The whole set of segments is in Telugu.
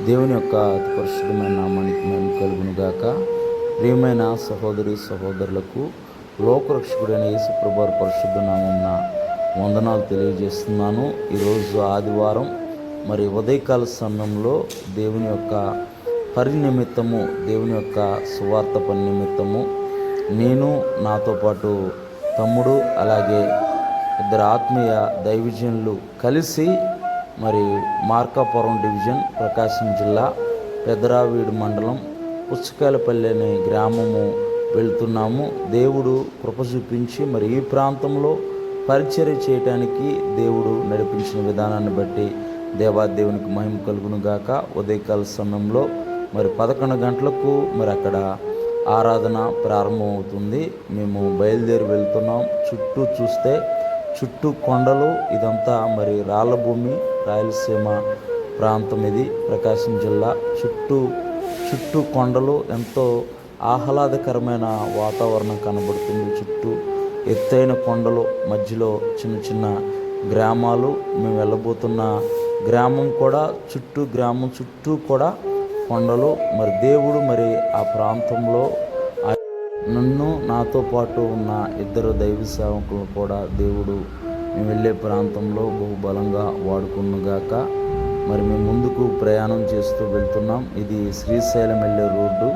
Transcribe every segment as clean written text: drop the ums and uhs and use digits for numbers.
దేవుని యొక్క అతి పరిశుద్ధమైన నామానికి మహిమ కలుగును గాక. ప్రియమైన సహోదరి సహోదరులకు లోకరక్షకుడైన యేసు ప్రభువారి పరిశుద్ధ నామమున వందనాలు తెలియజేస్తున్నాను. ఈరోజు ఆదివారం, మరి ఉదయకాల సమయంలో దేవుని యొక్క పని నిమిత్తము, దేవుని యొక్క సువార్త పని నిమిత్తము నేను, నాతో పాటు తమ్ముడు, అలాగే ఇద్దరు ఆత్మీయ దైవజనులు కలిసి మరి మార్కాపురం డివిజన్, ప్రకాశం జిల్లా, పెదరావీడు మండలం, పుచ్చకాయలపల్లి అనే గ్రామము వెళ్తున్నాము. దేవుడు కృప చూపించి మరి ఈ ప్రాంతంలో పరిచర్య చేయటానికి దేవుడు నడిపించిన విధానాన్ని బట్టి దేవాదేవునికి మహిమ కలుగును గాక. ఉదయకాల సమయంలో మరి 11 గంటలకు మరి అక్కడ ఆరాధన ప్రారంభమవుతుంది. మేము బయలుదేరి వెళ్తున్నాం. చుట్టూ చూస్తే చుట్టూ కొండలు, ఇదంతా మరి రాళ్ళ భూమి, రాయలసీమ ప్రాంతం ఇది, ప్రకాశం జిల్లా. చుట్టూ కొండలు, ఎంతో ఆహ్లాదకరమైన వాతావరణం కనబడుతుంది. చుట్టూ ఎత్తైన కొండలు, మధ్యలో చిన్న చిన్న గ్రామాలు. మేము వెళ్ళబోతున్న గ్రామం కూడా గ్రామం చుట్టూ కూడా కొండలు. మరి దేవుడు మరి ఆ ప్రాంతంలో నన్ను, నాతో పాటు ఉన్న ఇద్దరు దైవ సేవకులు కూడా దేవుడు మేము వెళ్ళే ప్రాంతంలో బహుబలంగా వాడుకున్నగాక. మరి మేము ముందుకు ప్రయాణం చేస్తూ వెళ్తున్నాం. ఇది శ్రీశైలం వెళ్ళే రోడ్డు.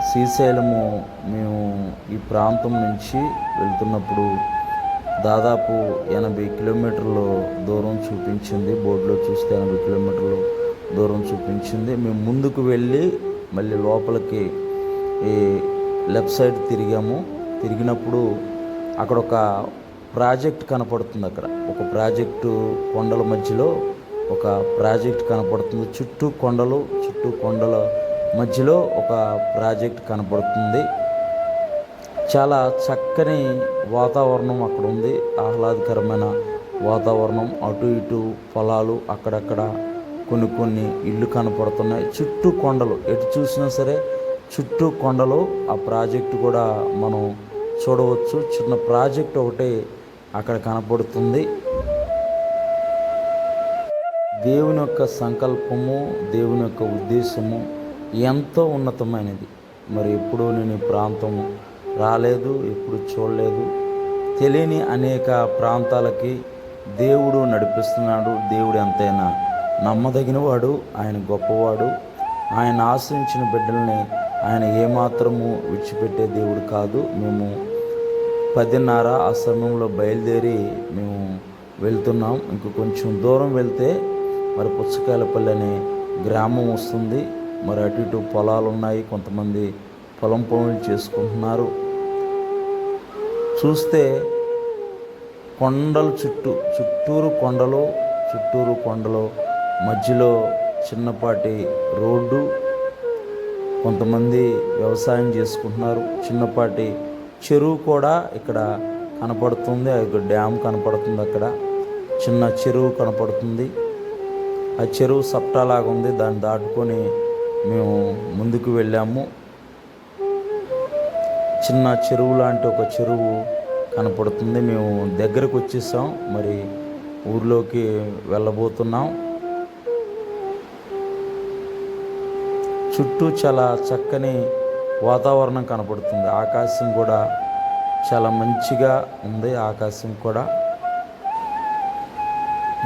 శ్రీశైలము మేము ఈ ప్రాంతం నుంచి వెళ్తున్నప్పుడు దాదాపు 80 కిలోమీటర్ల దూరం చూపించింది. బోర్డులో చూస్తే 80 కిలోమీటర్ల దూరం చూపించింది. మేము ముందుకు వెళ్ళి మళ్ళీ లోపలికి ఈ లెఫ్ట్ సైడ్ తిరిగినప్పుడు అక్కడ ఒక ప్రాజెక్ట్ కనపడుతుంది. అక్కడ ఒక ప్రాజెక్టు, కొండల మధ్యలో ఒక ప్రాజెక్ట్ కనపడుతుంది. చుట్టూ కొండల మధ్యలో ఒక ప్రాజెక్ట్ కనపడుతుంది. చాలా చక్కని వాతావరణం అక్కడ ఉంది. ఆహ్లాదకరమైన వాతావరణం. అటు ఇటు పొలాలు, అక్కడక్కడ కొన్ని ఇళ్ళు కనపడుతున్నాయి. చుట్టూ కొండలు, ఎటు చూసినా సరే చుట్టూ కొండలు. ఆ ప్రాజెక్టు కూడా మనం చూడవచ్చు. చిన్న ప్రాజెక్ట్ ఒకటి అక్కడ కనపడుతుంది. దేవుని యొక్క సంకల్పము, దేవుని యొక్క ఉద్దేశము ఎంతో ఉన్నతమైనది. మరి ఎప్పుడూ నేను ఈ ప్రాంతం రాలేదు, ఎప్పుడు చూడలేదు. తెలియని అనేక ప్రాంతాలకి దేవుడు నడిపిస్తున్నాడు. దేవుడు ఎంతైనా నమ్మదగినవాడు, ఆయన గొప్పవాడు. ఆయన ఆశ్రయించిన బిడ్డల్ని ఆయన ఏమాత్రము విడిచిపెట్టే దేవుడు కాదు. మేము 10:30 ఆ సమయంలో బయలుదేరి మేము వెళ్తున్నాం. ఇంక కొంచెం దూరం వెళ్తే మరి పుచ్చకాయలపల్లి అనే గ్రామం వస్తుంది. మరి అటు ఇటు పొలాలు ఉన్నాయి. కొంతమంది పొలం పనులు చేసుకుంటున్నారు. చూస్తే కొండలు, చుట్టూరు కొండలు, మధ్యలో చిన్నపాటి రోడ్డు. కొంతమంది వ్యవసాయం చేసుకుంటున్నారు. చిన్నపాటి చెరువు కూడా ఇక్కడ కనపడుతుంది. అది డ్యామ్ కనపడుతుంది. అక్కడ చిన్న చెరువు కనపడుతుంది. ఆ చెరువు సప్టాలాగా ఉంది. దాన్ని దాటుకొని మేము ముందుకు వెళ్ళాము. చిన్న చెరువు లాంటి ఒక చెరువు కనపడుతుంది. మేము దగ్గరకు వచ్చేసాం. మరి ఊర్లోకి వెళ్ళబోతున్నాం. చుట్టూ చాలా చక్కని వాతావరణం కనపడుతుంది. ఆకాశం కూడా చాలా మంచిగా ఉంది. ఆకాశం కూడా.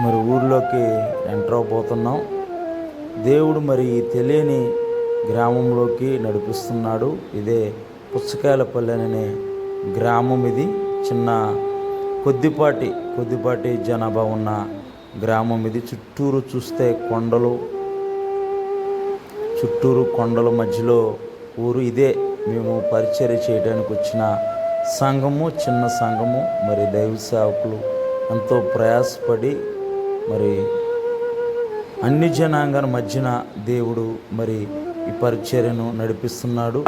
మరి ఊర్లోకి ఎంటర్ అవబోతున్నాం. దేవుడు మరి తెలియని గ్రామంలోకి నడిపిస్తున్నాడు. ఇదే పుచ్చకాయలపల్లి అనే గ్రామం. ఇది చిన్న కొద్దిపాటి జనాభా ఉన్న గ్రామం ఇది. చుట్టూరు చూస్తే కొండల మధ్యలో ఊరు. ఇదే మేము పరిచర్య చేయడానికి వచ్చిన సంఘము, చిన్న సంఘము. మరి దైవ సేవకులు ఎంతో ప్రయాసపడి మరి అన్ని జనాంగాల మధ్యన దేవుడు మరి ఈ పరిచర్యను నడిపిస్తున్నాడు.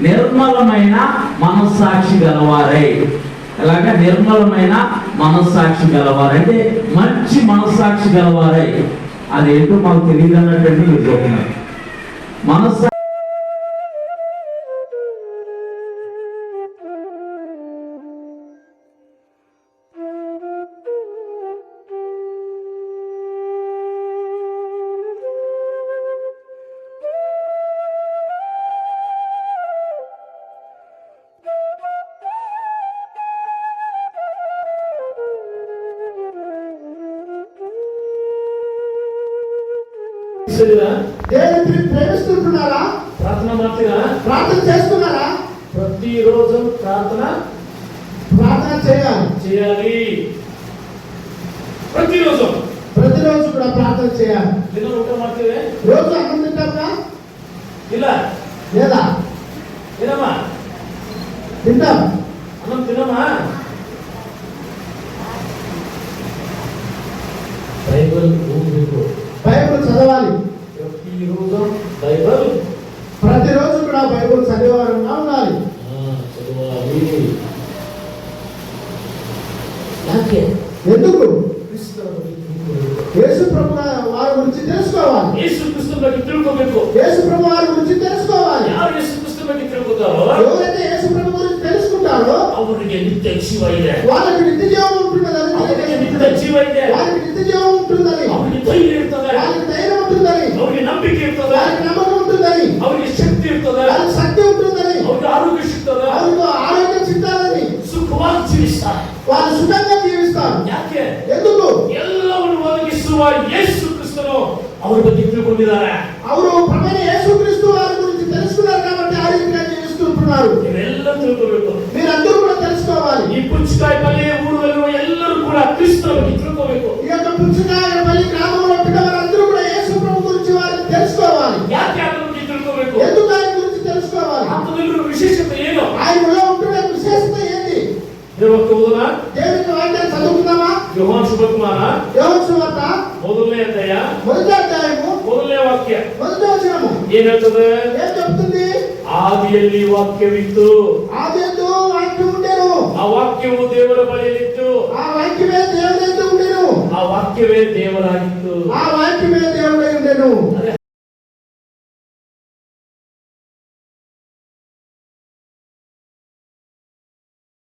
నిర్మలమైన మనస్సాక్షి గలవారై. ఎలాగా నిర్మలమైన మనస్సాక్షి గలవారంటే మంచి మనస్సాక్షి గలవారై. అదేంటో మాకు తెలియదు అన్నట్టు మీరు చెప్తున్నారు. మనస్సాక్షి ಪ್ರೀತಿಸಿದಿರಾ? దేవుని ప్రేమిస్తున్నారా? ಪ್ರಾರ್ಥನಾ ಮಾಡ್ತೀರಾ? ప్రార్థన చేస్తున్నారా? ప్రతిరోజు ప్రార్థన చేయాలి. చేయాలి. ప్రతిరోజు కూడా ప్రార్థన చేయాలి. ದಿನ ಊಟ ಮಾಡ್ತೀವಿ? రోజు అన్నం తింటామా? ಇಲ್ಲ. లేదా? తినమా? తింటాం. అన్నం తినమా? బైబిల్ ఓదಬೇಕು. బైబిల్ చదవాలి. ప్రతిరోజు బైబిల్, ప్రతిరోజు కూడా బైబిల్ చదివేవారుగా ఉండాలి. చదవాలి. యాకే? ఎందుకు? క్రీస్తుని యేసు ప్రభు వారి గురించి తెలుసుకోవాలి. యేసు క్రీస్తుని బట్టి తెలుసుకోಬೇಕು. యేసు ప్రభు వారి గురించి తెలుసుకోవాలి. ಯಾರು యేసు క్రీస్తుని బట్టి తెలుసుకుంటారో, ఎవరైతే యేసు ప్రభు గురించి తెలుసుకుంటారో ಅವರಿಗೆ ನಿತ್ಯ ಜೀವ ಇದೆ. వాళ్ళకి నిత్య జీవం ఉంటుందని, ಅವರಿಗೆ ನಿತ್ಯ ಜೀವ ಇದೆ. వాళ్ళకి నిత్య జీవం ఉంటుందని, ಅವರಿಗೆ ಧೈರ್ಯ ಇರ್ತದೆ, వాళ్ళకి ధైర్యం ఉంటుందని, ಅವರಿಗೆ ನಂಬಿಕೆ ಇರ್ತದೆ, వాళ్ళకి నమ్మకం ఉంటుందని, ಅವರಿಗೆ ಶಕ್ತಿ ಇರ್ತದೆ, వాళ్ళకి శక్తి ఉంటుందని, ಅವರಿಗೆ ಆರೋಗ್ಯ ಸಿಗ್ತದೆ, వాళ్ళకు ఆరోగ్యం సిద్ధాలని, ಸುಖವಾಗಿ ಜೀವಿಸ್ತಾರೆ. వాళ్ళు సుఖంగా జీవిస్తారు. ಯಾಕೆ? ఎందుకు? ಎಲ್ಲವನ್ನು ಒದಗಿಸುವ ಯೇಸು ಕ್ರಿಸ್ತನು ಅವರ ಬಗ್ಗೆ ತಿಳ್ಕೊಂಡಿದ್ದಾರೆ. ಅವರು ಪ್ರಭುವೈನ యేసుక్రీస్తు వారి గురించి తెలుసుకున్నారు కాబట్టి ఆ రీతిగా జీవిస్తుంటున్నారు. ನೀವೆಲ್ಲ ತಿಳ್ಕೋಬೇಕು. మీరందరూ కూడా తెలుసుకోవాలి. ಈ ಪುಚ್ಚಕಾಯಿ ಪಲ್ಯ ಊರಲ್ಲಿರುವ ಎಲ್ಲರೂ ಕೂಡ ಕ್ರಿಸ್ತನ ಬಗ್ಗೆ ತಿಳ್ಕೋಬೇಕು. ఈ యొక్క పుచ్చకాయపల్లి గ్రామంలో పిల్లవారందరూ కూడా యేసు ప్రభు గురించి వారు తెలుసుకోవాలి. ಯಾಕೆ ಅದರ ಬಗ್ಗೆ ತಿಳ್ಕೋಬೇಕು? ఎందుకు ఆయన గురించి తెలుసుకోవాలి? ಆತನಲ್ಲಿರುವ ವಿಶೇಷತೆ ಏನು? ఆయనలో ఉంటున్న విశేషత ఏంటి? ದೇವಕ್ಕೆ ಓದೋಣ. దేవునికి వాక్యాన్ని చదువుకుందామా? యోహాను శుభకుమార యోహాను సువార్త ಮೊದಲನೇ ಅಧ್ಯಾಯ మొదటి అధ్యాయము ಮೊದಲನೇ ವಾಕ್ಯ మొదటి వచనము ಏನ್ ಹೇಳ್ತದೆ? ఏం చెప్తుంది? ಆದಿಯಲ್ಲಿ ವಾಕ್ಯವಿತ್ತು, ఆదియందు వాక్యం ఉండెను, ಆ ವಾಕ್ಯವು ದೇವರ ಬಳಿಯಲ್ಲಿತ್ತು, ఆ వాక్యమే దేవుడైతే ఉండెను, ಆ ವಾಕ್ಯವೇ ದೇವರಾಗಿತ್ತು. ఆ వాక్యమే దేవుడై ఉండెను.